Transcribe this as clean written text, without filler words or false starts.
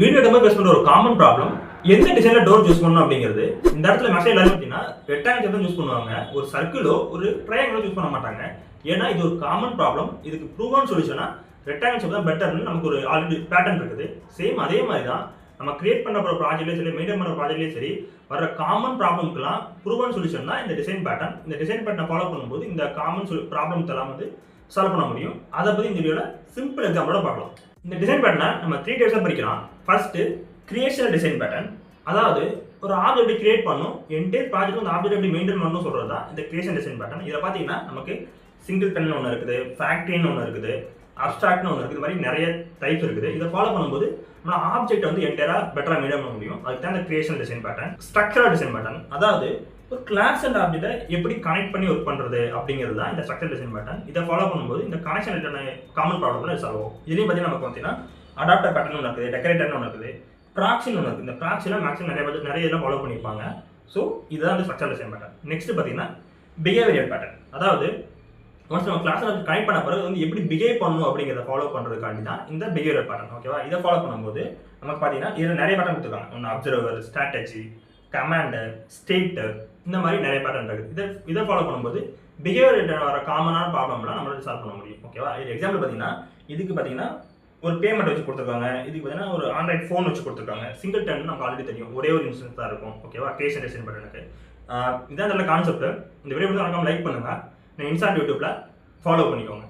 Video demo base பண்ற ஒரு common problem எந்த டிசைன்ல டோர் யூஸ் பண்ணணும் அப்படிங்கிறது. இந்த இடத்துல மெசேஜ் எல்லாரும் பார்த்தீங்கன்னா ரெக்டாங்கிள் தான் யூஸ் பண்ணுவாங்க. ஒரு சர்க்கிளோ ஒரு ட்ரையாங்கிளோ யூஸ் பண்ண மாட்டாங்க. ஏன்னா இது ஒரு காமன் ப்ராப்ளம். இதுக்கு ப்ரூவன் சொல்யூஷனா ரெக்டாங்கிள் ஷேப் தான் பெட்டர்னு நமக்கு ஒரு ஆல்ரெடி பேட்டர்ன் இருக்குது. சேம் அதே மாதிரி தான் நம்ம கிரியேட் பண்ண போகிற ப்ராஜெக்ட்லேயும் சரி, மெயின்டைன் பண்ண ப்ராஜெக்ட்லேயும் சரி, வர காமன் ப்ராப்ளம்க்குலாம் ப்ரூவன் சொல்யூஷன் தான் இந்த டிசைன் பேட்டர்ன். இந்த டிசைன் பேட்டர்னை ஃபாலோ பண்ணும்போது இந்த காமன் ப்ராப்ளம்ஸ் எல்லாம் வந்து சால்வ் பண்ண முடியும். அதை பற்றி இந்த வீடியோவில் சிம்பிள் எக்ஸாம்பிளோட பார்க்கலாம். இந்த டிசைன் பேட்டர்னை நம்ம 3 டைப்ஸாக பிரிக்கலாம். ஃபர்ஸ்ட் கிரியேஷனல் டிசைன் பேட்டர்ன், அதாவது ஒரு ஆப்ஜெக்ட் எப்படி கிரியேட் பண்ணணும், என்டையர் ப்ராஜெக்ட் அந்த ஆப்ஜெக்ட் எப்படி மெயின்டைன் பண்ணணும் சொல்கிறது தான் இந்த கிரியேஷன் டிசைன் பேட்டர்ன். இதில் பார்த்தீங்கன்னா நமக்கு சிங்கிள் பென் ஒன்று இருக்குது, ஃபேக்ட்ரின்னு ஒன்று இருக்குது, அப்ஸ்ட்ராக்ட்னு ஒன்று இருக்குது. இது மாதிரி நிறைய டைப்ஸ் இருக்குது. இதை ஃபாலோ பண்ணும்போது நம்ம ஆப்ஜெக்ட் வந்து என்டையராக பெட்டராக மெயின்டைன் பண்ண முடியும். அதுக்கு தான் இந்த creation design pattern. Structural design pattern, அதாவது ஒரு கிளாஸ் அண்ட் ஆப்ஜெக்டை எப்படி கனெக்ட் பண்ணி ஒர்க் பண்ணுறது அப்படிங்கிறது தான் இந்த ஸ்ட்ரக்சர் டிசைன் பேட்டர்ன். இதை ஃபாலோ பண்ணும்போது இந்த connection related common problem solve ஆகும். இதுலேயும் பார்த்தீங்கன்னா நமக்கு பார்த்தீங்கன்னா அடாப்டர் பேட்டர்ன் ஒன்று இருக்குது, டெக்கரேட்டர்னு ஒன்று இருக்குது, ப்ராக்ஸின்னு ஒன்று இருக்குது. இந்த ப்ராக்ஸில் மேக்ஸிமம் நிறைய இதெல்லாம் ஃபாலோ பண்ணியிருப்பாங்க. ஸோ இதுதான் வந்து ஸ்ட்ரக்சர் டிசைன் பேட்டர்ன். நெக்ஸ்ட் பார்த்தீங்கன்னா பிஹேவியர் பேட்டர்ன், அதாவது ஒன்ஸ் நம்ம கிளாஸில் கனெக்ட் பண்ண பிறகு வந்து எப்படி பிஹேவ் பண்ணணும் அப்படிங்கிறத ஃபாலோ பண்ணுறதுக்காண்டி தான் இந்த பிஹேவியர் பேட்டர்ன். ஓகேவா? இதை ஃபாலோ பண்ணும்போது நமக்கு பார்த்தீங்கன்னா இதில் நிறைய பேட்டர்ன் கொடுத்துருக்காங்க. ஒன்று அப்சர்வர், ஸ்ட்ராட்டஜி, கமாண்டர், ஸ்டேட்டர், இந்த மாதிரி நிறைய பேட்டர்ன் இருக்குது. இதை ஃபாலோ பண்ணும்போது பிஹேவியர் வர காமனான ப்ராப்ளம்லாம் நம்மளால சால்வ் பண்ண முடியும். ஓகேவா? இது எக்ஸாம்பிள் பார்த்தீங்கன்னா இதுக்கு பார்த்தீங்கன்னா ஒரு பேமெண்ட் வச்சு கொடுத்துருக்காங்க. இதுக்கு பார்த்தீங்கன்னா ஒரு ஆண்ட்ராய்ட் ஃபோன் வச்சு கொடுத்துருக்காங்க. சிங்கிள் டர்ன் நமக்கு ஆல்ரெடி தெரியும், ஒரே ஒரு இன்ஸ்டன்ஸ் தான் இருக்கும். ஓகேவா? கிரியேஷன் டிசைன் பேட்டர்னுக்கு இதான் நல்ல கான்செப்ட். இந்த வீடியோ மறக்காம லைக் பண்ணுங்க. இன்ஸ்டாண்ட் யூடியூப்ல ஃபாலோ பண்ணிக்கோங்க.